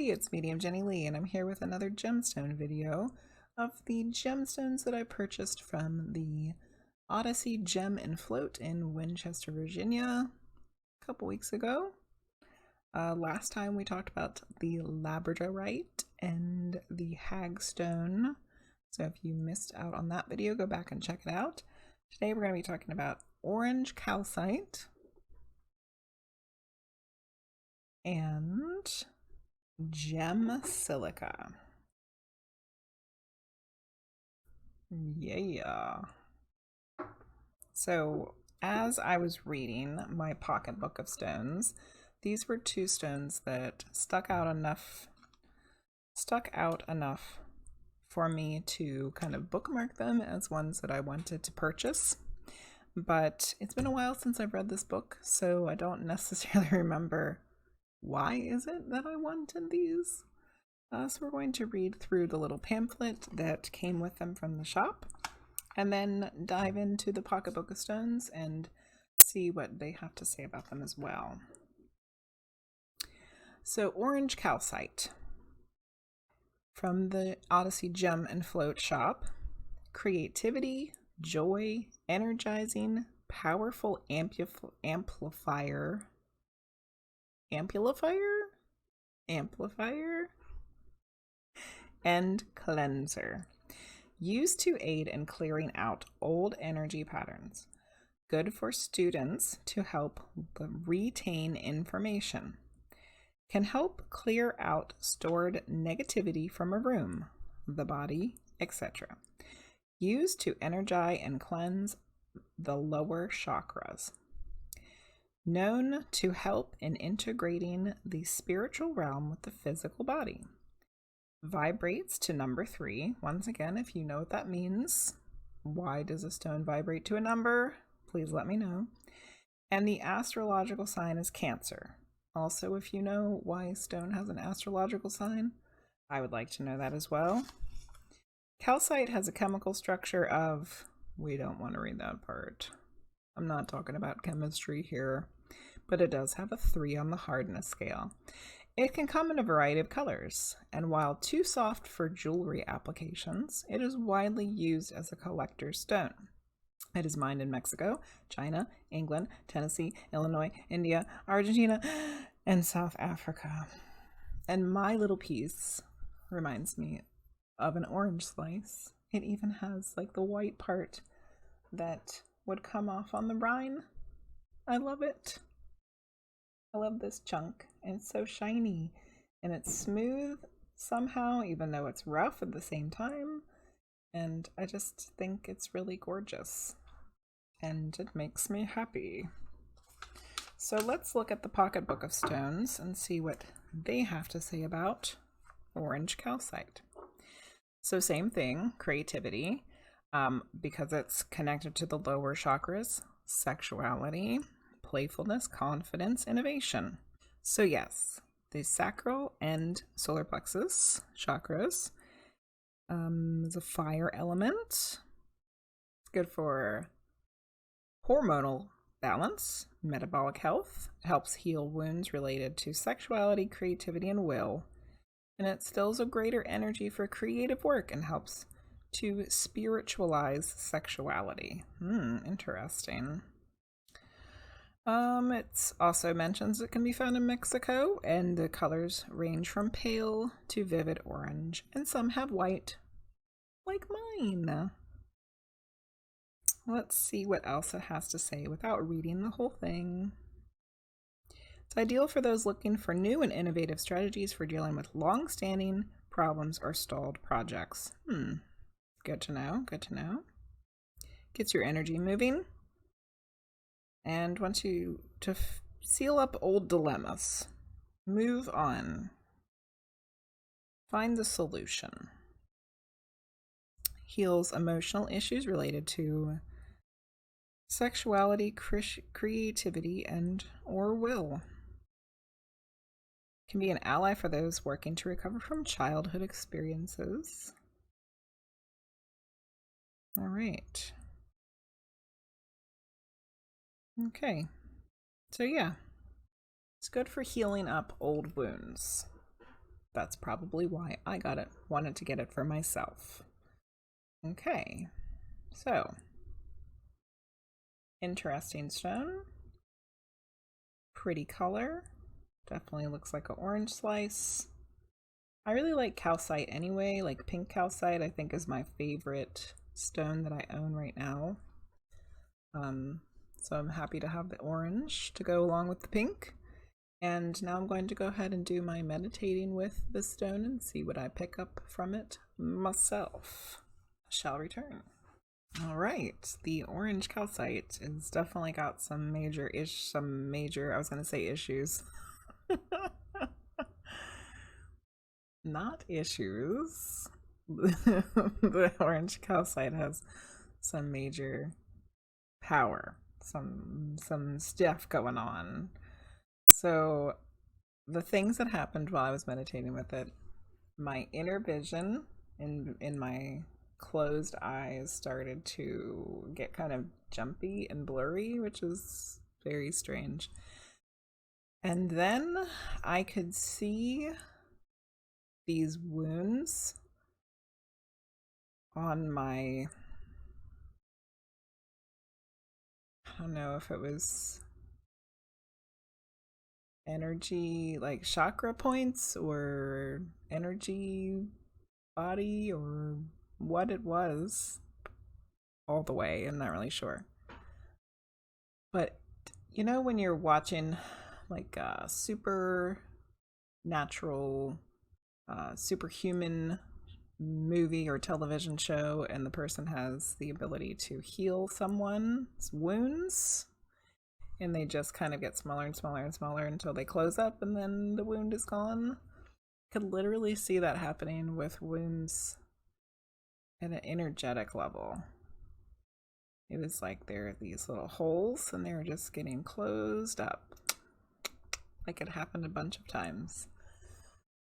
Hey, it's Medium Jenny Lee, and I'm here with another gemstone video of the gemstones that I purchased from the Odyssey Gem and Float in Winchester, Virginia a couple weeks ago. Last time we talked about the labradorite and the hagstone, so if you missed out on that video, go back and check it out. Today we're going to be talking about orange calcite and gem silica. Yeah. So as I was reading my pocketbook of stones, these were two stones that stuck out enough for me to kind of bookmark them as ones that I wanted to purchase. But it's been a while since I've read this book, so I don't necessarily remember why is it that I wanted these. So we're going to read through the little pamphlet that came with them from the shop, and then dive into the pocketbook of stones and see what they have to say about them as well. So orange calcite from the Odyssey Gem and Float shop. Creativity, joy, energizing, powerful amplifier, and cleanser. Used to aid in clearing out old energy patterns. Good for students to help retain information. Can help clear out stored negativity from a room, the body, etc. Used to energize and cleanse the lower chakras. Known to help in integrating the spiritual realm with the physical body. Vibrates to number 3. Once again, if you know what that means, why does a stone vibrate to a number? Please let me know. And the astrological sign is Cancer. Also, if you know why a stone has an astrological sign, I would like to know that as well. Calcite has a chemical structure of, we don't want to read that part. I'm not talking about chemistry here, but it does have a 3 on the hardness scale. It can come in a variety of colors, and while too soft for jewelry applications, it is widely used as a collector's stone. It is mined in Mexico, China, England, Tennessee, Illinois, India, Argentina, and South Africa. And my little piece reminds me of an orange slice. It even has like the white part that would come off on the rind. I love it. I love this chunk, and it's so shiny, and it's smooth somehow, even though it's rough at the same time, and I just think it's really gorgeous, and it makes me happy. So let's look at the pocketbook of stones and see what they have to say about orange calcite. So same thing, creativity, because it's connected to the lower chakras, sexuality, playfulness, confidence, innovation. So yes, the sacral and solar plexus chakras is a fire element. It's good for hormonal balance, metabolic health, helps heal wounds related to sexuality, creativity, and will. And it instills a greater energy for creative work and helps to spiritualize sexuality. Interesting. It also mentions it can be found in Mexico, and the colors range from pale to vivid orange, and some have white, like mine. Let's see what else it has to say without reading the whole thing. It's ideal for those looking for new and innovative strategies for dealing with long-standing problems or stalled projects. Good to know, good to know. Gets your energy moving. And wants you to seal up old dilemmas. Move on. Find the solution. Heals emotional issues related to sexuality, creativity, and or will. Can be an ally for those working to recover from childhood experiences. All right. Okay. So yeah, it's good for healing up old wounds. That's probably why I got it. Wanted to get it for myself. Okay, so interesting stone. Pretty color. Definitely looks like an orange slice. I really like calcite anyway. Like pink calcite I think is my favorite stone that I own right now. So I'm happy to have the orange to go along with the pink. And now I'm going to go ahead and do my meditating with this stone and see what I pick up from it myself. I shall return. All right, the orange calcite has definitely got some major, I was going to say issues. Not issues. The orange calcite has some major power, some stuff going on. So the things that happened while I was meditating with it, my inner vision in my closed eyes started to get kind of jumpy and blurry, which is very strange. And then I could see these wounds on my, I don't know if it was energy, like chakra points or energy body or what it was all the way. I'm not really sure. But you know, when you're watching like a supernatural, superhuman movie or television show, and the person has the ability to heal someone's wounds, and they just kind of get smaller and smaller and smaller until they close up and then the wound is gone. I could literally see that happening with wounds at an energetic level. It was like there are these little holes and they were just getting closed up. Like it happened a bunch of times.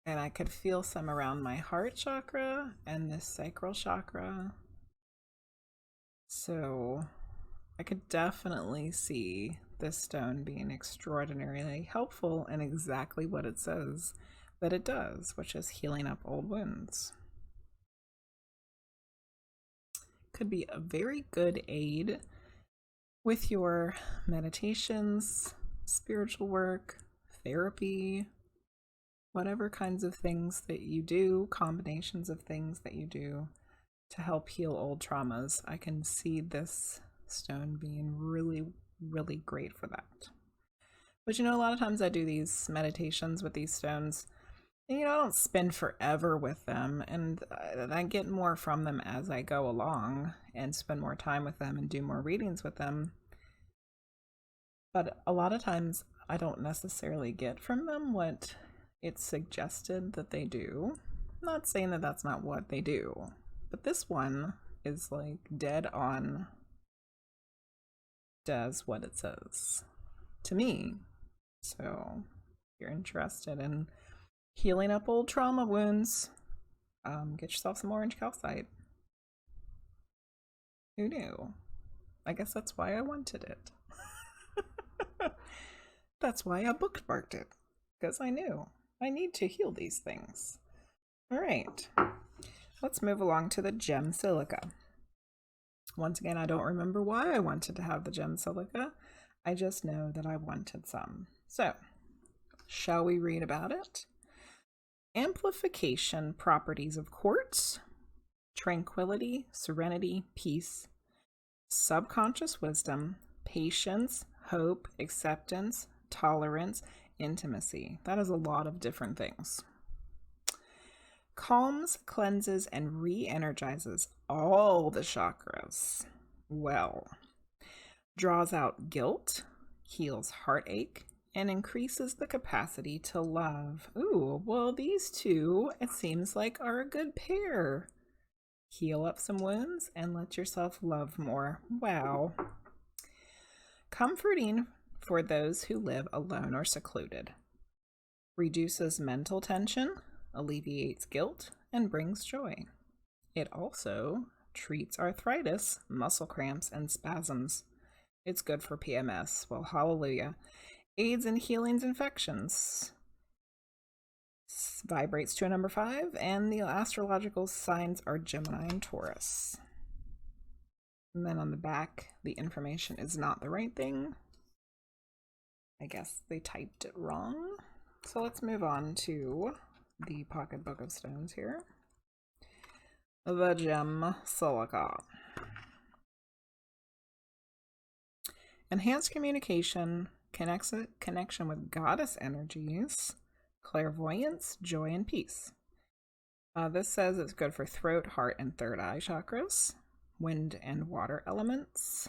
And I could feel some around my heart chakra and this sacral chakra. So I could definitely see this stone being extraordinarily helpful in exactly what it says that it does, which is healing up old wounds. Could be a very good aid with your meditations, spiritual work, therapy, whatever kinds of things that you do, combinations of things that you do to help heal old traumas. I can see this stone being really, really great for that. But you know, a lot of times I do these meditations with these stones, and you know, I don't spend forever with them, and I get more from them as I go along and spend more time with them and do more readings with them. But a lot of times I don't necessarily get from them what it's suggested that they do. I'm not saying that that's not what they do, but this one is like dead on, does what it says to me. So if you're interested in healing up old trauma wounds, get yourself some orange calcite. Who knew? I guess that's why I wanted it. That's why I bookmarked it, because I knew I need to heal these things. All right, let's move along to the gem silica. Once again, I don't remember why I wanted to have the gem silica. I just know that I wanted some. So, shall we read about it? Amplification properties of quartz: tranquility, serenity, peace, subconscious wisdom, patience, hope, acceptance, tolerance, intimacy. That is a lot of different things. Calms, cleanses, and re-energizes all the chakras. Well, draws out guilt, heals heartache, and increases the capacity to love. Ooh, well, these two, it seems like, are a good pair. Heal up some wounds and let yourself love more. Wow. Comforting for those who live alone or secluded. Reduces mental tension, alleviates guilt, and brings joy. It also treats arthritis, muscle cramps, and spasms. It's good for PMS. Well, hallelujah. Aids in healing infections. Vibrates to a number 5, and the astrological signs are Gemini and Taurus. And then on the back, the information is not the right thing. I guess they typed it wrong. So let's move on to the pocketbook of stones here. The gem Silica. Enhanced communication, connection with goddess energies, clairvoyance, joy, and peace. This says it's good for throat, heart, and third eye chakras, wind and water elements.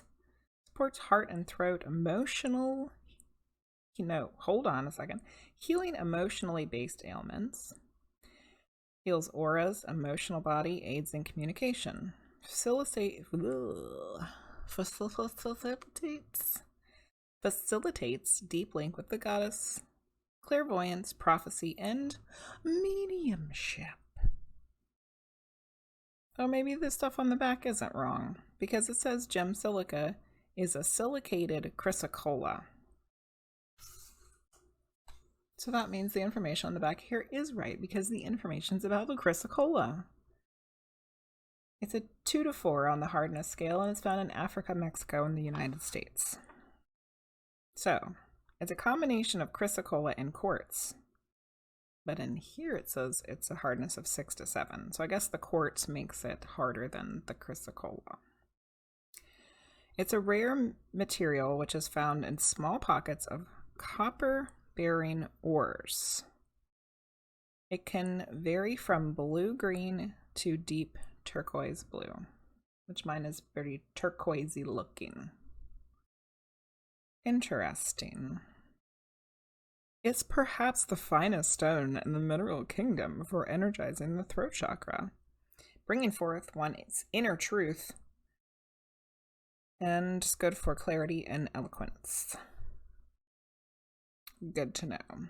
Supports heart and throat, healing emotionally based ailments. Heals auras, emotional body, aids in communication. Facilitates deep link with the goddess, clairvoyance, prophecy, and mediumship. Oh, maybe the stuff on the back isn't wrong, because it says gem silica is a silicated chrysocolla. So that means the information on the back here is right, because the information's about the chrysocolla. It's a 2 to 4 on the hardness scale, and it's found in Africa, Mexico, and the United States. So, it's a combination of chrysocolla and quartz. But in here it says it's a hardness of 6 to 7. So I guess the quartz makes it harder than the chrysocolla. It's a rare material which is found in small pockets of copper-bearing ores. It can vary from blue-green to deep turquoise blue, which mine is very turquoisey looking. Interesting. It's perhaps the finest stone in the mineral kingdom for energizing the throat chakra, bringing forth one's inner truth, and it's good for clarity and eloquence. Good to know.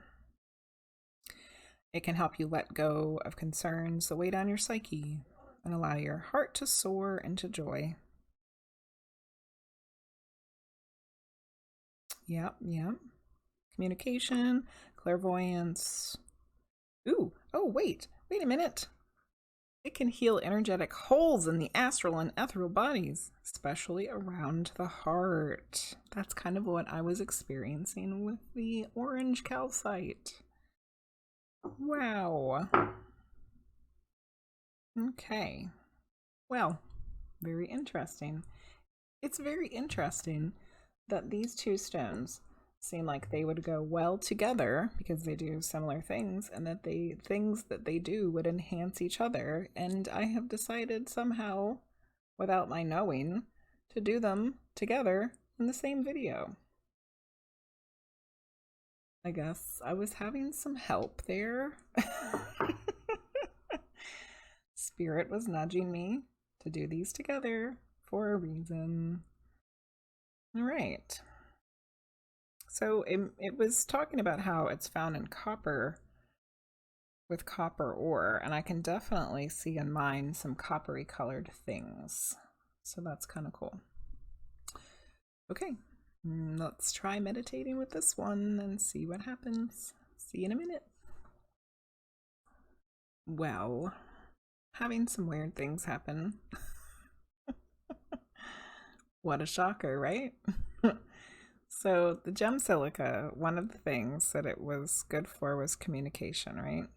It can help you let go of concerns that weigh down your psyche and allow your heart to soar into joy. Yep. Communication, clairvoyance. Oh, wait a minute. It can heal energetic holes in the astral and ethereal bodies, especially around the heart. That's kind of what I was experiencing with the orange calcite. Wow. Okay. Well, very interesting. It's very interesting that these two stones seem like they would go well together because they do similar things, and that things that they do would enhance each other. And I have decided somehow, without my knowing, to do them together in the same video. I guess I was having some help there. Spirit was nudging me to do these together for a reason. All right. So it was talking about how it's found in copper with copper ore, and I can definitely see in mine some coppery colored things. So that's kind of cool. Okay, let's try meditating with this one and see what happens. See you in a minute. Well, having some weird things happen. What a shocker, right? So the gem silica, one of the things that it was good for was communication, right?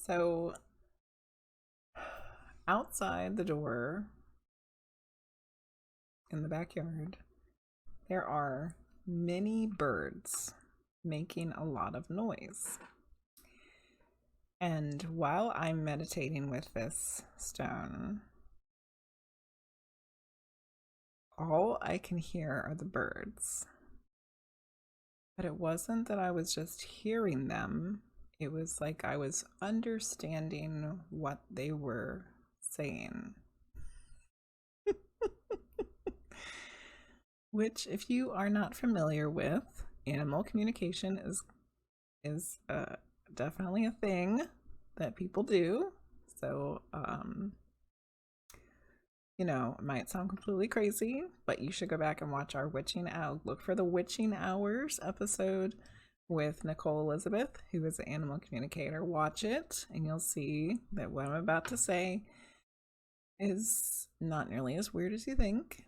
So outside the door in the backyard, there are many birds making a lot of noise. And while I'm meditating with this stone, all I can hear are the birds. But it wasn't that I was just hearing them. It was like I was understanding what they were saying. Which, if you are not familiar with, animal communication is definitely a thing that people do. So, you know, it might sound completely crazy, but you should go back and watch our witching out. Look for the witching hours episode with Nicole Elizabeth, who is an animal communicator. Watch it, and you'll see that what I'm about to say is not nearly as weird as you think.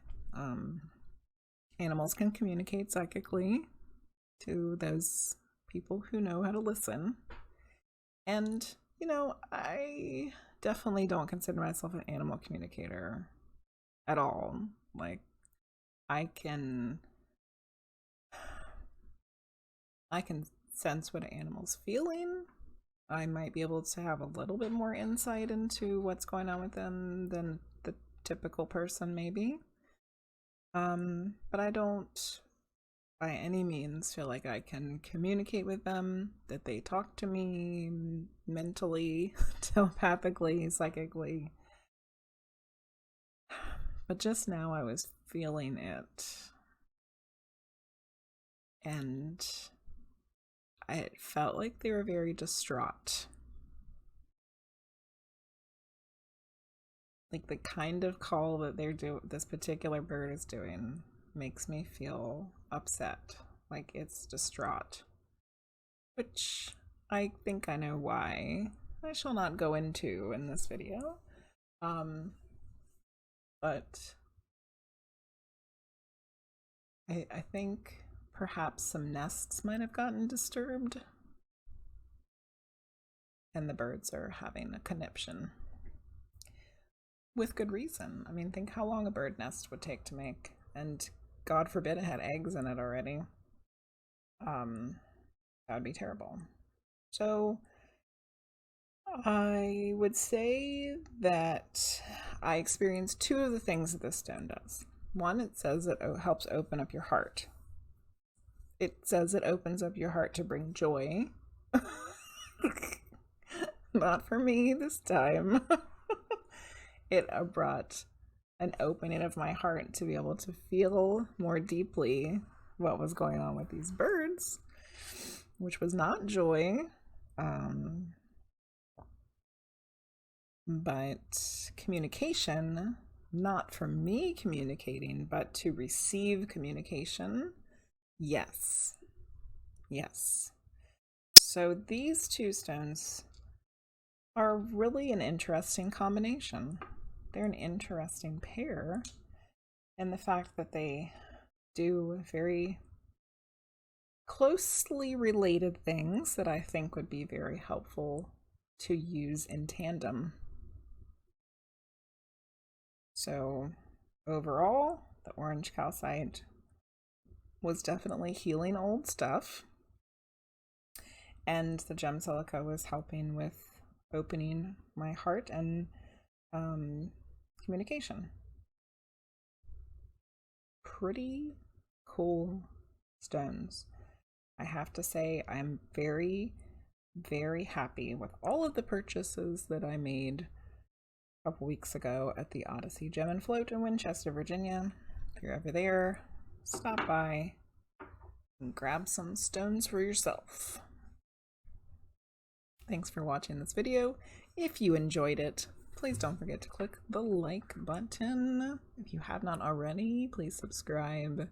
Animals can communicate psychically to those people who know how to listen. And, you know, I definitely don't consider myself an animal communicator at all. Like, I can sense what an animal's feeling. I might be able to have a little bit more insight into what's going on with them than the typical person, maybe. But I don't by any means feel like I can communicate with them, that they talk to me mentally, telepathically, psychically. But just now I was feeling it, and I felt like they were very distraught. Like the kind of call that this particular bird is doing makes me feel upset, like it's distraught, which I think I know why. I shall not go into in this video. But I think perhaps some nests might have gotten disturbed, and the birds are having a conniption. With good reason. I mean, think how long a bird nest would take to make, and God forbid it had eggs in it already. That would be terrible. So I would say that I experienced two of the things that this stone does. One, it says it helps open up your heart. It says it opens up your heart to bring joy. Not for me this time. It brought an opening of my heart to be able to feel more deeply what was going on with these birds, which was not joy, but communication, not for me communicating, but to receive communication. Yes. Yes. So these two stones are really an interesting combination. They're an interesting pair, and the fact that they do very closely related things that I think would be very helpful to use in tandem. So overall, the orange calcite was definitely healing old stuff, and the gem silica was helping with opening my heart and communication. Pretty cool stones. I have to say I'm very, very happy with all of the purchases that I made a couple weeks ago at the Odyssey Gem and Float in Winchester, Virginia. If you're ever there, stop by and grab some stones for yourself. Thanks for watching this video. If you enjoyed it, please don't forget to click the like button. If you have not already, please subscribe.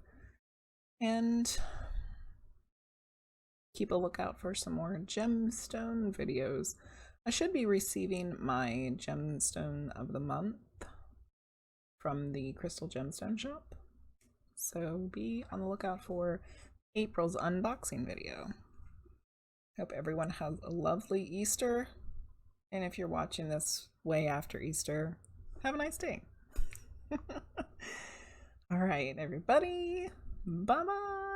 And keep a lookout for some more gemstone videos. I should be receiving my gemstone of the month from the Crystal Gemstone Shop. So be on the lookout for April's unboxing video. Hope everyone has a lovely Easter. And if you're watching this way after Easter, have a nice day. All right, everybody. Bye-bye.